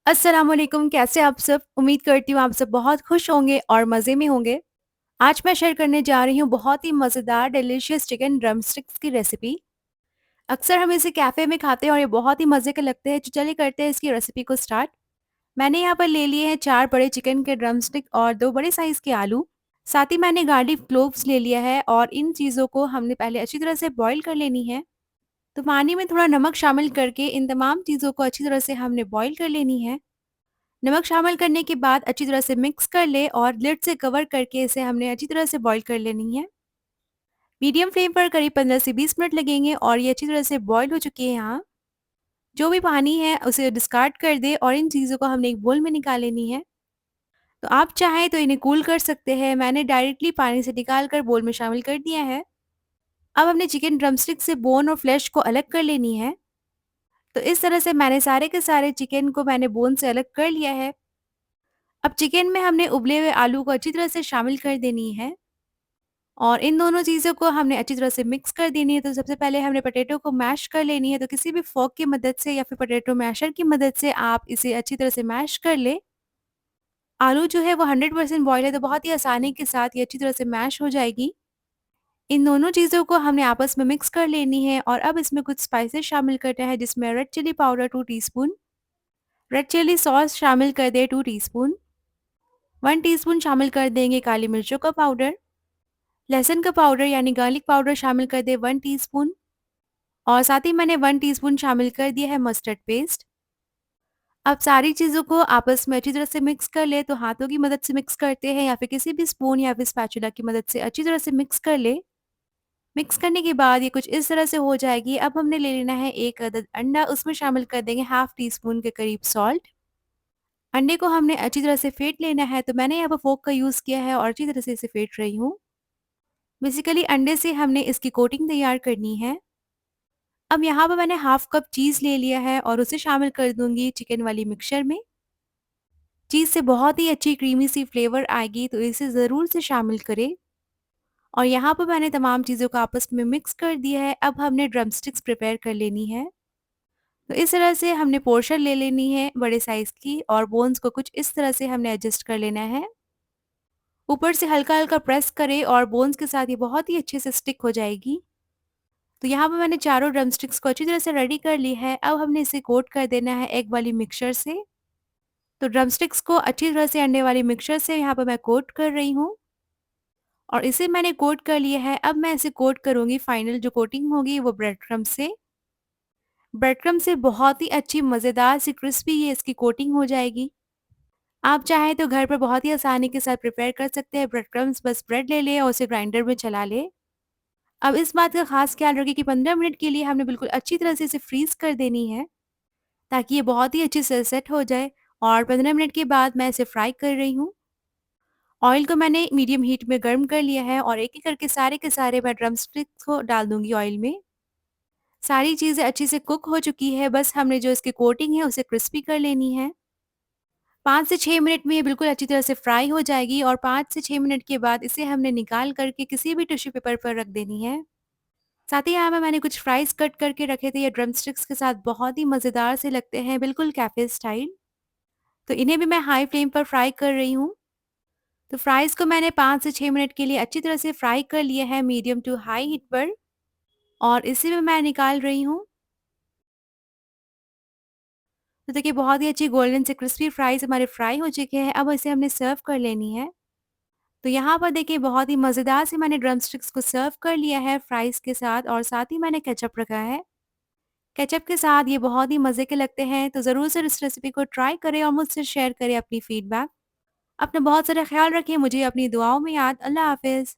अस्सलाम वालेकुम, कैसे आप सब? उम्मीद करती हूँ आप सब बहुत खुश होंगे और मज़े में होंगे। आज मैं शेयर करने जा रही हूँ बहुत ही मज़ेदार डिलीशियस चिकन ड्रम स्टिक्स की रेसिपी। अक्सर हम इसे कैफ़े में खाते हैं और ये बहुत ही मज़े के लगते हैं, तो चलिए करते हैं इसकी रेसिपी को स्टार्ट। मैंने यहाँ पर ले लिए हैं 4 बड़े चिकन के ड्रम स्टिक और 2 बड़े साइज़ के आलू। साथ ही मैंने गार्लिक क्लोव्स ले लिया है और इन चीज़ों को हमने पहले अच्छी तरह से बॉयल कर लेनी है। तो पानी में थोड़ा नमक शामिल करके इन तमाम चीज़ों को अच्छी तरह से हमने बॉयल कर लेनी है। नमक शामिल करने के बाद अच्छी तरह से मिक्स कर लें और लिड से कवर करके इसे हमने अच्छी तरह से बॉईल कर लेनी है। मीडियम फ्लेम पर करीब 15 से 20 मिनट लगेंगे और ये अच्छी तरह से बॉईल हो चुकी है यहाँ। जो भी पानी है उसे डिस्कार्ड कर दें और इन चीज़ों को हमने एक बोल में निकाल लेनी है। तो आप चाहें तो इन्हें कूल कर सकते हैं, मैंने डायरेक्टली पानी से निकाल कर बोल में शामिल कर दिया है। अब हमने चिकन ड्रमस्टिक से बोन और फ्लेश को अलग कर लेनी है। तो इस तरह से मैंने सारे के सारे चिकन को मैंने बोन से अलग कर लिया है। अब चिकन में हमने उबले हुए आलू को अच्छी तरह से शामिल कर देनी है और इन दोनों चीज़ों को हमने अच्छी तरह से मिक्स कर देनी है। तो सबसे पहले हमने पोटैटो को मैश कर लेनी है, तो किसी भी फ़ोर्क की मदद से या फिर पोटैटो मैशर की मदद से आप इसे अच्छी तरह से मैश कर लें। आलू जो है वो 100% बॉयल है, तो बहुत ही आसानी के साथ ये अच्छी तरह से मैश हो जाएगी। इन दोनों चीज़ों को हमने आपस में मिक्स कर लेनी है और अब इसमें कुछ स्पाइसेस शामिल करना है, जिसमें red chilli powder 2 teaspoon, red chilli sauce शामिल कर दें 2 टीस्पून, 1 टीस्पून शामिल कर देंगे काली मिर्चों का पाउडर, लहसुन का पाउडर यानी गार्लिक पाउडर शामिल कर दें 1 टीस्पून और साथ ही मैंने 1 टीस्पून शामिल कर दिया है मस्टर्ड पेस्ट। अब सारी चीज़ों को आपस में अच्छी तरह से मिक्स कर ले, तो हाथों की मदद से मिक्स करते हैं या फिर किसी भी स्पून या फिर स्पैचुला की मदद से अच्छी तरह से मिक्स कर ले। मिक्स करने के बाद ये कुछ इस तरह से हो जाएगी। अब हमने ले लेना है 1 अदद अंडा, उसमें शामिल कर देंगे हाफ टी स्पून के करीब सॉल्ट। अंडे को हमने अच्छी तरह से फेंट लेना है, तो मैंने यहाँ पर फोक का यूज़ किया है और अच्छी तरह से इसे फेंट रही हूँ। बेसिकली अंडे से हमने इसकी कोटिंग तैयार करनी है। अब यहाँ पर मैंने हाफ कप चीज़ ले लिया है और उसे शामिल कर दूँगी चिकन वाली मिक्सचर में। चीज़ से बहुत ही अच्छी क्रीमी सी फ्लेवर आएगी, तो इसे ज़रूर से शामिल करें। और यहाँ पर मैंने तमाम चीज़ों को आपस में मिक्स कर दिया है। अब हमने ड्रमस्टिक्स प्रिपेयर कर लेनी है। तो इस तरह से हमने पोर्शन ले लेनी है बड़े साइज़ की और बोन्स को कुछ इस तरह से हमने एडजस्ट कर लेना है। ऊपर से हल्का-हल्का प्रेस करें और बोन्स के साथ ये बहुत ही अच्छे से स्टिक हो जाएगी। तो यहाँ पे मैंने चारों ड्रमस्टिक्स को अच्छी तरह से रेडी कर ली है। अब हमने इसे कोट कर देना है एग वाली मिक्सचर से। तो ड्रमस्टिक्स को अच्छी तरह से अंडे वाली मिक्सचर से यहाँ पर मैं कोट कर रही हूँ और इसे मैंने कोट कर लिया है। अब मैं इसे कोट करूँगी, फाइनल जो कोटिंग होगी वो ब्रेड क्रम्ब से। ब्रेड क्रम्ब से बहुत ही अच्छी मज़ेदार सी क्रिस्पी ये इसकी कोटिंग हो जाएगी। आप चाहें तो घर पर बहुत ही आसानी के साथ प्रिपेयर कर सकते हैं ब्रेड क्रम्ब्स। बस ब्रेड ले लें और उसे ग्राइंडर में चला लें। अब इस बात का ख़ास ख्याल रखें कि 15 मिनट के लिए हमने बिल्कुल अच्छी तरह से इसे फ्रीज़ कर देनी है, ताकि ये बहुत ही अच्छे से सेट हो जाए। और 15 मिनट के बाद मैं इसे फ्राई कर रही हूँ। ऑयल को मैंने मीडियम हीट में गर्म कर लिया है और एक-एक करके सारे के सारे मैं ड्रमस्टिक्स को डाल दूँगी ऑयल में। सारी चीज़ें अच्छे से कुक हो चुकी है, बस हमने जो इसकी कोटिंग है उसे क्रिस्पी कर लेनी है। 5 से 6 मिनट में ये बिल्कुल अच्छी तरह से फ्राई हो जाएगी और 5 से 6 मिनट के बाद इसे हमने निकाल कर के किसी भी टिश्यू पेपर पर रख देनी है। साथ ही यहाँ पे मैंने कुछ फ्राइज़ कट करके रखे थे, ये ड्रमस्टिक्स के साथ बहुत ही मज़ेदार से लगते हैं, बिल्कुल कैफ़े स्टाइल। तो इन्हें भी मैं हाई फ्लेम पर फ्राई कर रही हूँ। तो फ्राइज़ को मैंने 5 से 6 मिनट के लिए अच्छी तरह से फ्राई कर लिया है मीडियम टू हाई हीट पर और इसे भी मैं निकाल रही हूँ। तो देखिए बहुत ही अच्छी गोल्डन से क्रिस्पी फ्राइज़ हमारे फ्राई हो चुके हैं, अब इसे हमने सर्व कर लेनी है। तो यहाँ पर देखिए बहुत ही मज़ेदार से मैंने ड्रमस्टिक्स को सर्व कर लिया है फ्राइज़ के साथ और साथ ही मैंने केचअप रखा है। केचअप के साथ ये बहुत ही मज़े के लगते हैं, तो ज़रूर से इस रेसिपी को ट्राई करें और मुझसे शेयर करें अपनी फीडबैक। अपना बहुत सारा ख़्याल रखें, मुझे अपनी दुआओं में याद। अल्लाह हाफ़िज़।